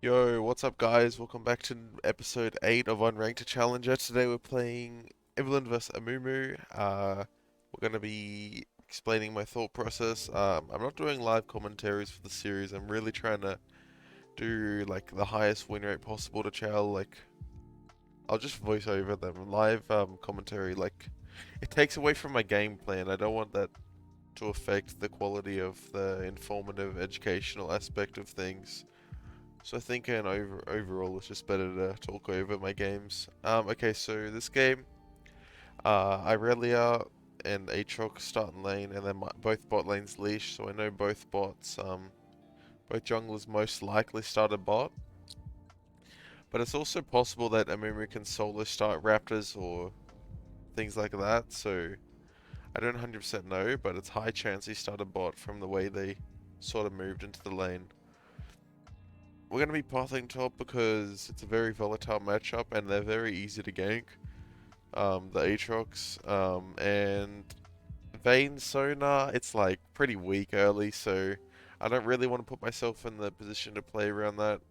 Yo, what's up guys? Welcome back to episode 8 of Unranked Challenger. Today we're playing Evelynn vs Amumu. We're going to be explaining my thought process. I'm not doing live commentaries for the series. I'm really trying to do like the highest win rate possible to Chal. Like, I'll just voice over them. Live commentary, like, it takes away from my game plan. I don't want that to affect the quality of the informative, educational aspect of things. So I think overall it's just better to talk over my games. Okay, so this game, Irelia and Aatrox start in lane, and then both bot lanes leash. So I know both bots, both junglers most likely start a bot. But it's also possible that Amumu can solo start Raptors or things like that. So I don't 100% know, but it's high chance he start a bot from the way they sort of moved into the lane. We're going to be pathing top because it's a very volatile matchup and they're very easy to gank. The Aatrox, and Vayne Sonar, it's like pretty weak early, so I don't really want to put myself in the position to play around that.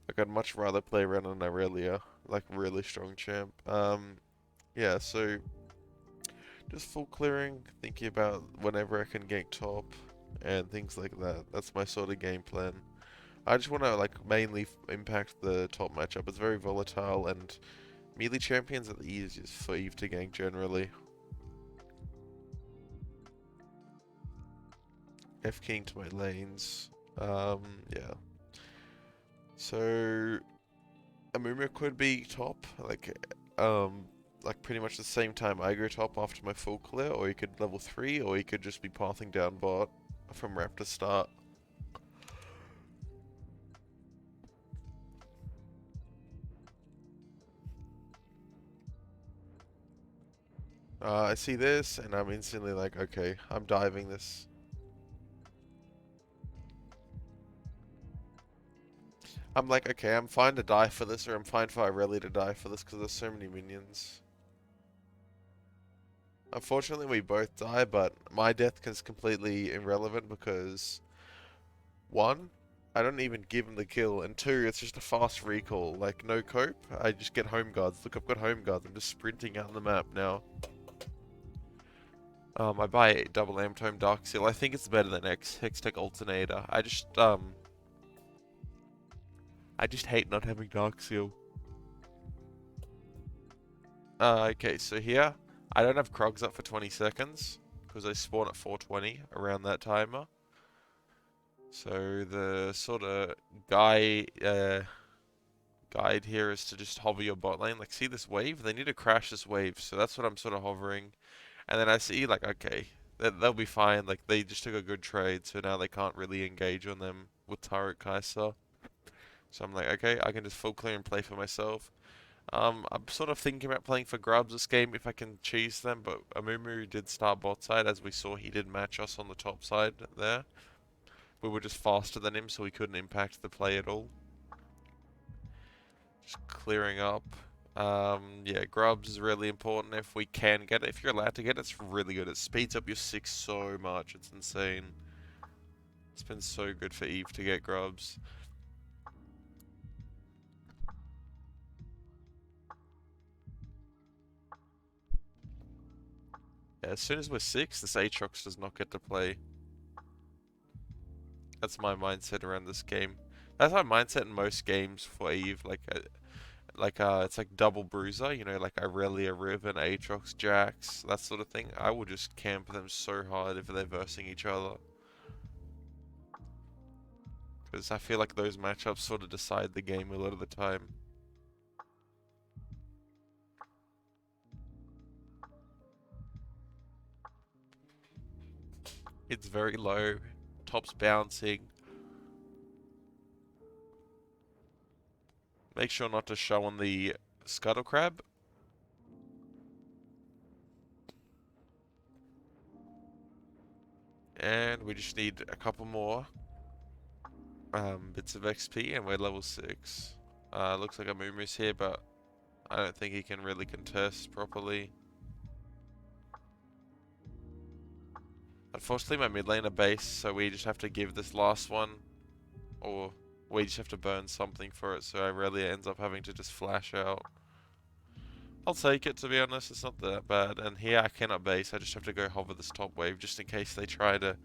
Like, I'd much rather play around an Irelia, like really strong champ. Yeah, so just full clearing, thinking about whenever I can gank top and things like that. That's my sort of game plan. I just want to like mainly impact the top matchup. It's very volatile and melee champions are the easiest for Eve to gank generally. F king to my lanes. Yeah. So Amumu could be top, like pretty much the same time I go top after my full clear, or he could level 3, or he could just be pathing down bot from Raptor start. I see this, and I'm instantly like, okay, I'm diving this. I'm like, okay, I'm fine to die for this, or I'm fine for Irelia to die for this, because there's so many minions. Unfortunately, we both die, but my death is completely irrelevant because, one, I don't even give him the kill, and two, it's just a fast recall. Like, no cope, I just get home guards. Look, I've got home guards. I'm just sprinting out the map now. I buy a double Amtome Dark Seal. I think it's better than Hextech Alternator. I just hate not having Dark Seal. Okay, so here, I don't have Krogs up for 20 seconds, because I spawn at 420 around that timer. So the sort of guide here is to just hover your bot lane. Like, see this wave? They need to crash this wave, so that's what I'm sort of hovering. And then I see, like, okay, they'll be fine. Like, they just took a good trade, so now they can't really engage on them with Turret Kai'Sa. So I'm like, okay, I can just full clear and play for myself. I'm sort of thinking about playing for grubs this game if I can cheese them, but Amumu did start bot side. As we saw, he did match us on the top side there. We were just faster than him, so we couldn't impact the play at all. Just clearing up. Yeah, grubs is really important if we can get it. If you're allowed to get it, it's really good. It speeds up your 6 so much. It's insane. It's been so good for Eve to get grubs. Yeah, as soon as we're 6, this Aatrox does not get to play. That's my mindset around this game. That's my mindset in most games for Eve. It's like double bruiser, you know, like Irelia, Riven, Aatrox, Jax, that sort of thing. I will just camp them so hard if they're versing each other. Because I feel like those matchups sort of decide the game a lot of the time. It's very low, top's bouncing. Make sure not to show on the Scuttle Crab. And we just need a couple more bits of XP and we're level 6. Looks like Amumu's here, but I don't think he can really contest properly. Unfortunately, my mid laner base, so we just have to give this last one. Or We just have to burn something for it, so I rarely ends up having to just flash out. I'll take it, to be honest, it's not that bad. And here I cannot base, I just have to go hover this top wave just in case they try to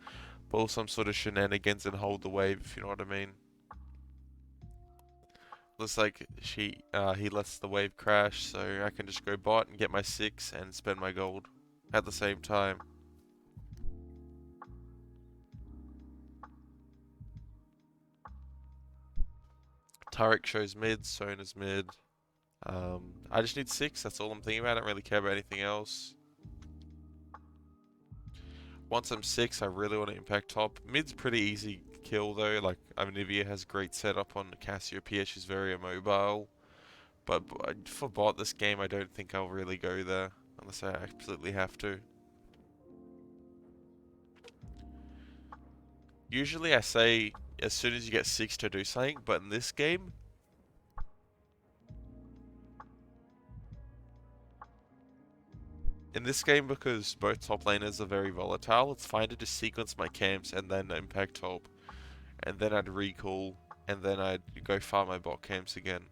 pull some sort of shenanigans and hold the wave, if you know what I mean. Looks like he lets the wave crash, so I can just go bot and get my 6 and spend my gold at the same time. Turret shows mid, Sona's mid. I just need 6, that's all I'm thinking about. I don't really care about anything else. Once I'm 6, I really want to impact top. Mid's pretty easy kill though, like Nivea has great setup on Cassiopeia, she's very immobile. But for bot this game, I don't think I'll really go there, unless I absolutely have to. Usually I say as soon as you get 6 to do something, but in this game, because both top laners are very volatile, it's fine to just sequence my camps and then impact top. And then I'd recall, and then I'd go farm my bot camps again.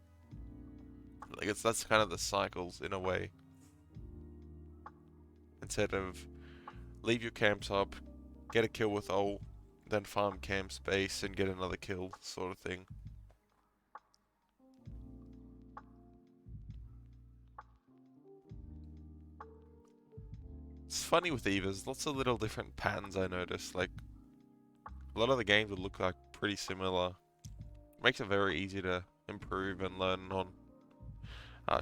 Like that's kind of the cycles in a way. Instead of leave your camps up, get a kill with ult, then farm camps base and get another kill, sort of thing. It's funny with Eva's, lots of little different patterns I noticed. Like a lot of the games would look like pretty similar. Makes it very easy to improve and learn on.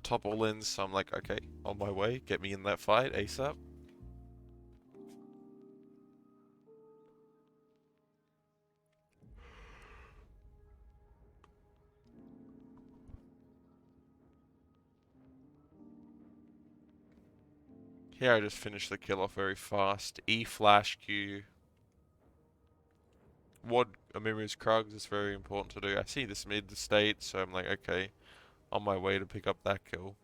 Top all-ins, so I'm like, okay, on my way, get me in that fight ASAP. Here I just finished the kill off very fast. E flash Q. Wad Amiri's Krugs is very important to do. I see this mid state, so I'm like, okay, on my way to pick up that kill.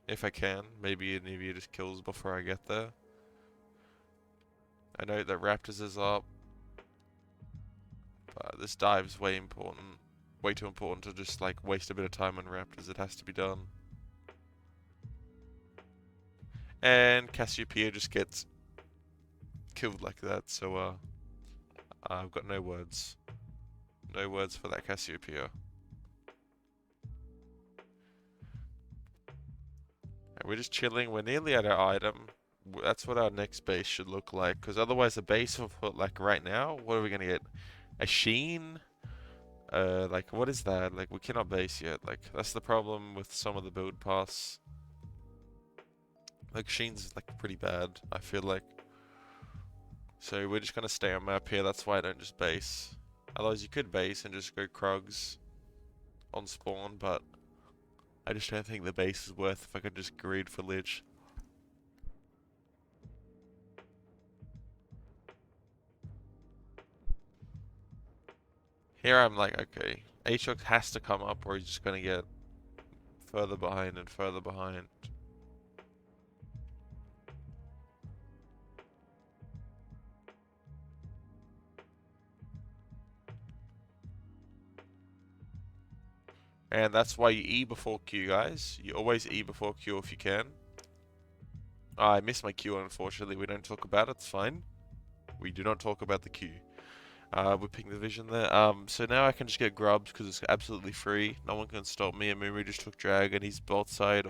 If I can. Maybe Anivia just kills before I get there. I know that Raptors is up. But this dive's way important. Way too important to just like waste a bit of time on Raptors. It has to be done. And Cassiopeia just gets killed like that, so I've got no words. No words for that Cassiopeia. And we're just chilling, we're nearly at our item. That's what our next base should look like, because otherwise the base will put, like right now, what are we gonna get? A Sheen? Like what is that? Like we cannot base yet, like that's the problem with some of the build paths. Like Sheen's like pretty bad, I feel like. So we're just gonna stay on map here, that's why I don't just base. Otherwise you could base and just go Krugs on spawn, but I just don't think the base is worth if I could just greed for Lich. Here I'm like, okay, Aatrox has to come up or he's just gonna get further behind and further behind. And that's why you E before Q, guys. You always E before Q if you can. Oh, I missed my Q, unfortunately. We don't talk about it. It's fine. We do not talk about the Q. We're picking the vision there. So now I can just get grubs because it's absolutely free. No one can stop me. And Mumu just took drag and he's both side.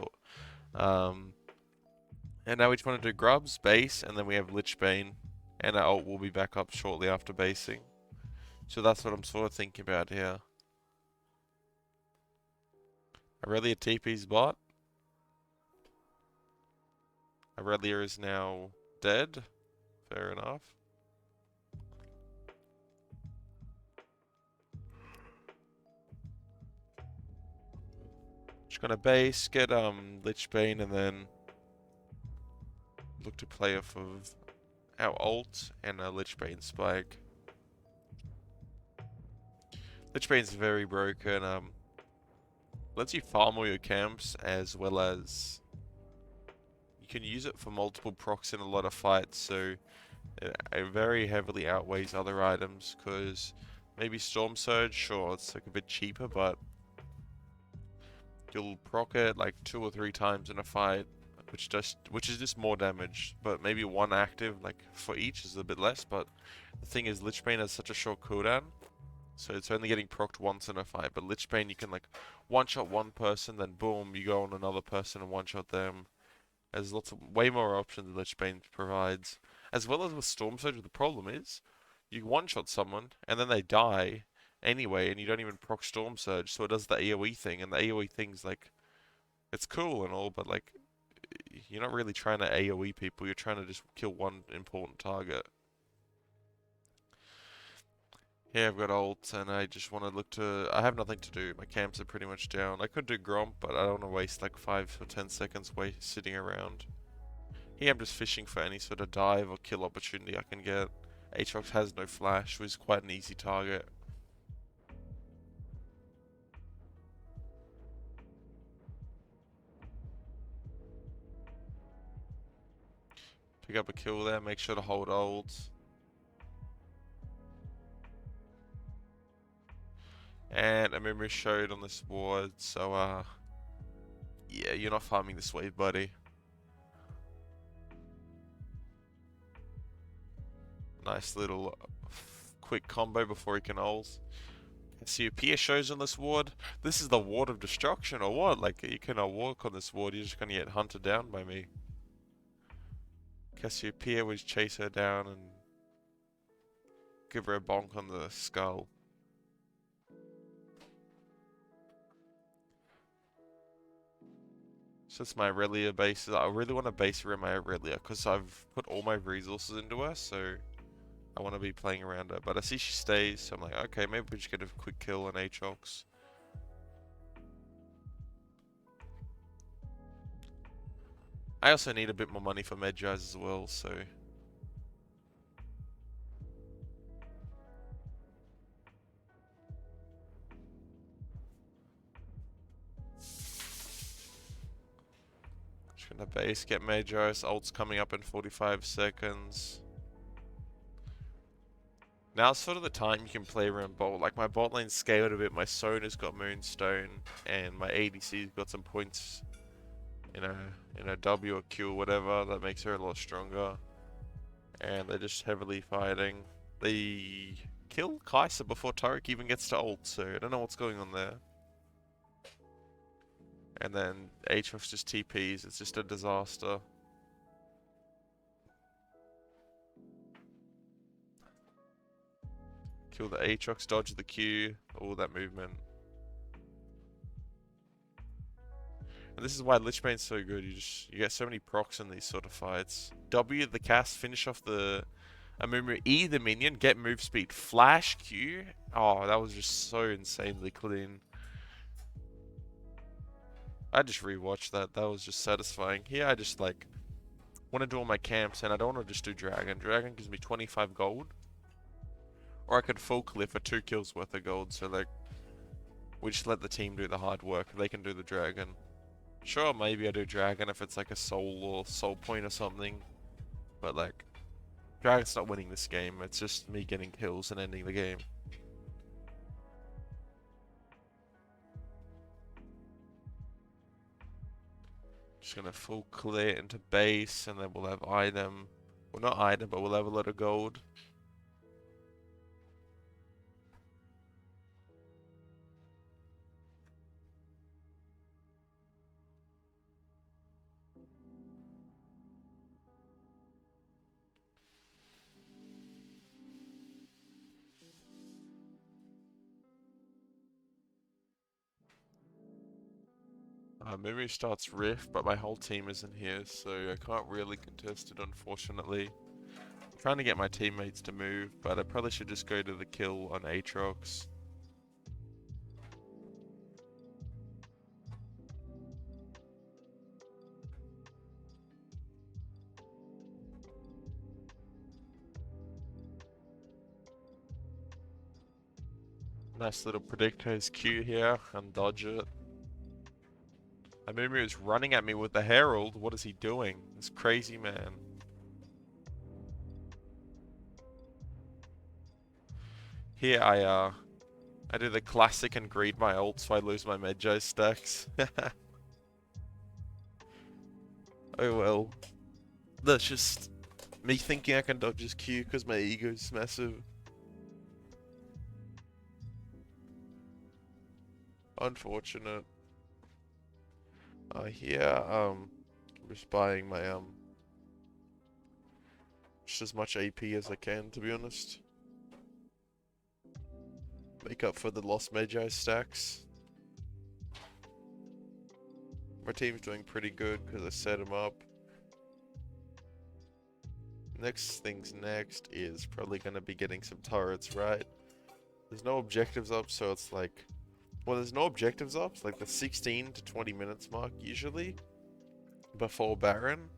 And now we just want to do grubs, base, and then we have Lich Bane. And our ult will be back up shortly after basing. So that's what I'm sort of thinking about here. Aurelia TP's bot. Aurelia is now dead. Fair enough. Just gonna base, get Lich Bane, and then look to play off of our ult and a Lich Bane spike. Lich Bane's very broken. Lets you farm all your camps as well as you can use it for multiple procs in a lot of fights, so it very heavily outweighs other items because Maybe Storm Surge, sure, it's like a bit cheaper, but you'll proc it like 2 or 3 times in a fight, which is just more damage. But maybe one active like for each is a bit less. But the thing is, Lich Bane has such a short cooldown, so it's only getting procced once in a fight. But Lich Bane, you can like one-shot one person, then boom, you go on another person and one-shot them. There's way more options Lich Bane provides. As well as with Storm Surge, the problem is, you one-shot someone, and then they die anyway, and you don't even proc Storm Surge, so it does the AoE thing, and the AoE thing's like, it's cool and all, but like, you're not really trying to AoE people, you're trying to just kill one important target. Here I've got ult, and I just want to look to... I have nothing to do. My camps are pretty much down. I could do Gromp, but I don't want to waste like 5 or 10 seconds sitting around. Here I'm just fishing for any sort of dive or kill opportunity I can get. Aatrox has no flash, so he's quite an easy target. Pick up a kill there, make sure to hold ult. And a memory showed on this ward, so yeah, you're not farming this wave, buddy. Nice little quick combo before he can ult. Cassiopeia shows on this ward. This is the ward of destruction or what? Like, you cannot walk on this ward, you're just gonna get hunted down by me. Cassiopeia would chase her down and give her a bonk on the skull. So it's my Aurelia base. I really want to base around my Aurelia because I've put all my resources into her, so I want to be playing around her. But I see she stays, so I'm like, okay, maybe we just get a quick kill on Aatrox. I also need a bit more money for Medjaz as well, so... Just gonna base, get Medjaz. Ult's coming up in 45 seconds. Now's sort of the time you can play around bot. Like, my bot lane's scaled a bit, my Sona's got Moonstone, and my ADC's got some points in a W or Q or whatever that makes her a lot stronger. And they're just heavily fighting. They kill Kai'Sa before Taric even gets to ult, so I don't know what's going on there. And then Aatrox just TPs, it's just a disaster. Kill the Aatrox, dodge the Q, all that movement. And this is why Lich Bane's so good, you get so many procs in these sort of fights. W the cast, finish off the Amumu, E the minion, get move speed, flash Q. Oh, that was just so insanely clean. I just rewatched that, that was just satisfying. Here I just like want to do all my camps and I don't want to just do Dragon. Dragon gives me 25 gold. Or I could full clear for 2 kills worth of gold, so like we just let the team do the hard work, they can do the Dragon. Sure, maybe I do Dragon if it's like a soul or soul point or something. But like, Dragon's not winning this game, it's just me getting kills and ending the game. Just gonna full clear into base and then we'll have item. Well, not item, but we'll have a lot of gold. Memory starts Rift, but my whole team isn't here, so I can't really contest it, unfortunately. I'm trying to get my teammates to move, but I probably should just go to the kill on Aatrox. Nice little predictor's Q here, and dodge it. Amumu is running at me with the Herald. What is he doing? This crazy man. Here I do the classic and greed my ult so I lose my Medjo stacks. Oh well. That's just me thinking I can dodge his Q because my ego's massive. Unfortunate. Here, I'm just buying my, just as much AP as I can, to be honest. Make up for the lost Magi stacks. My team's doing pretty good because I set them up. Next thing's next is probably going to be getting some turrets, right? There's no objectives up, so it's like... Well, there's no objectives up. It's like the 16 to 20 minutes mark, usually. Before Baron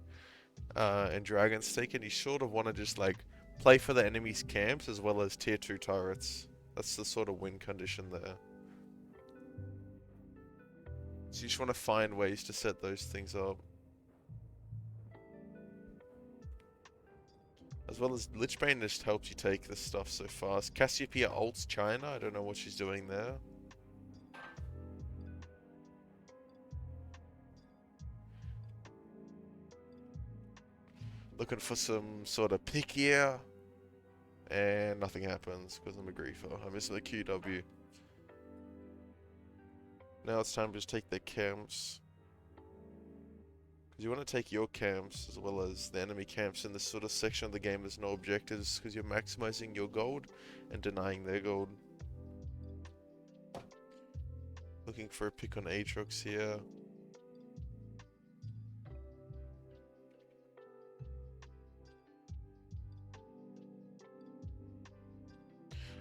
and Dragon's taken. You sort of want to just, like, play for the enemy's camps as well as tier 2 turrets. That's the sort of win condition there. So you just want to find ways to set those things up. As well as Lichbane just helps you take this stuff so fast. Cassiopeia ults China. I don't know what she's doing there. Looking for some sort of pick here. And nothing happens because I'm a griefer. I miss the QW. Now it's time to just take their camps. Because you want to take your camps as well as the enemy camps in this sort of section of the game. There's no objectives because you're maximizing your gold and denying their gold. Looking for a pick on Aatrox here.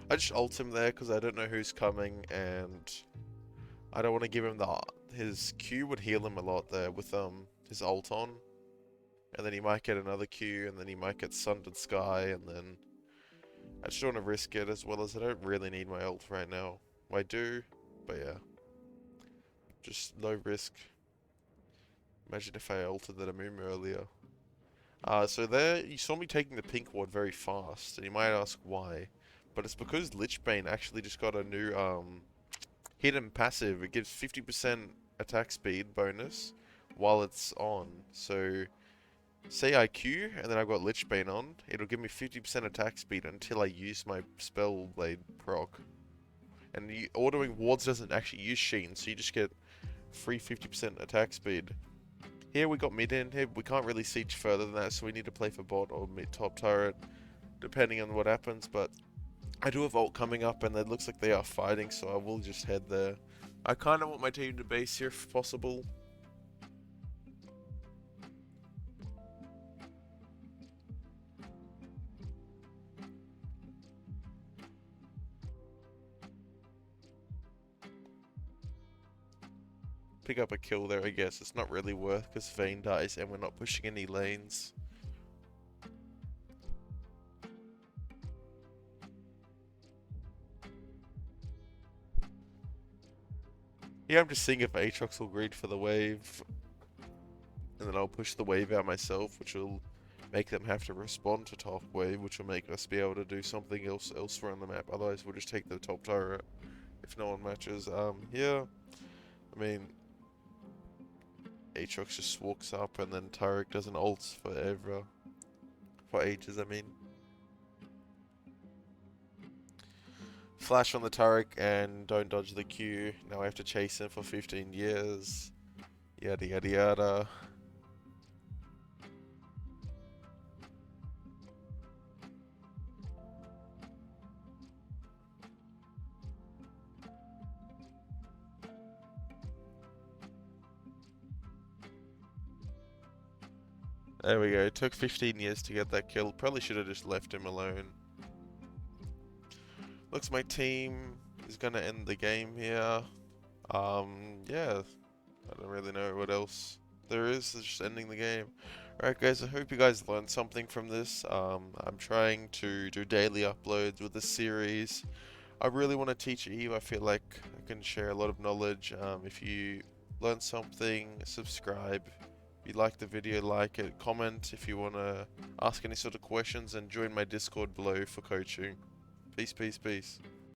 I just ult him there because I don't know who's coming and I don't want to give him the... His Q would heal him a lot there with his ult on. And then he might get another Q and then he might get Sundered Sky and then... I just don't want to risk it as well as I don't really need my ult right now. Well, I do, but yeah. Just low risk. Imagine if I ulted that Amumu earlier. So there, you saw me taking the pink ward very fast, and you might ask why. But it's because Lichbane actually just got a new hidden passive. It gives 50% attack speed bonus while it's on. So, say I Q, and then I've got Lichbane on, it'll give me 50% attack speed until I use my Spell Blade proc. And ordering wards doesn't actually use Sheen, so you just get free 50% attack speed. Here we got mid in. Here we can't really siege further than that, so we need to play for bot or mid top turret, depending on what happens. But I do have ult coming up, and it looks like they are fighting, so I will just head there. I kind of want my team to base here if possible. Pick up a kill there, I guess. It's not really worth because Vayne dies and we're not pushing any lanes. Yeah, I'm just seeing if Aatrox will greed for the wave. And then I'll push the wave out myself, which will make them have to respond to top wave, which will make us be able to do something else elsewhere on the map. Otherwise, we'll just take the top turret if no one matches. Yeah, I mean, Aatrox just walks up and then Taric doesn't ult forever. For ages, I mean. Flash on the Taric and don't dodge the Q. Now I have to chase him for 15 years. Yada yada yada. There we go. It took 15 years to get that kill. Probably should have just left him alone. Looks my team is gonna end the game here. Yeah. I don't really know what else there is. It's just ending the game. Alright guys, I hope you guys learned something from this. I'm trying to do daily uploads with this series. I really want to teach Eve. I feel like I can share a lot of knowledge. If you learned something, subscribe. If you like the video, like it, comment if you want to ask any sort of questions, and join my Discord below for coaching. Peace, peace, peace.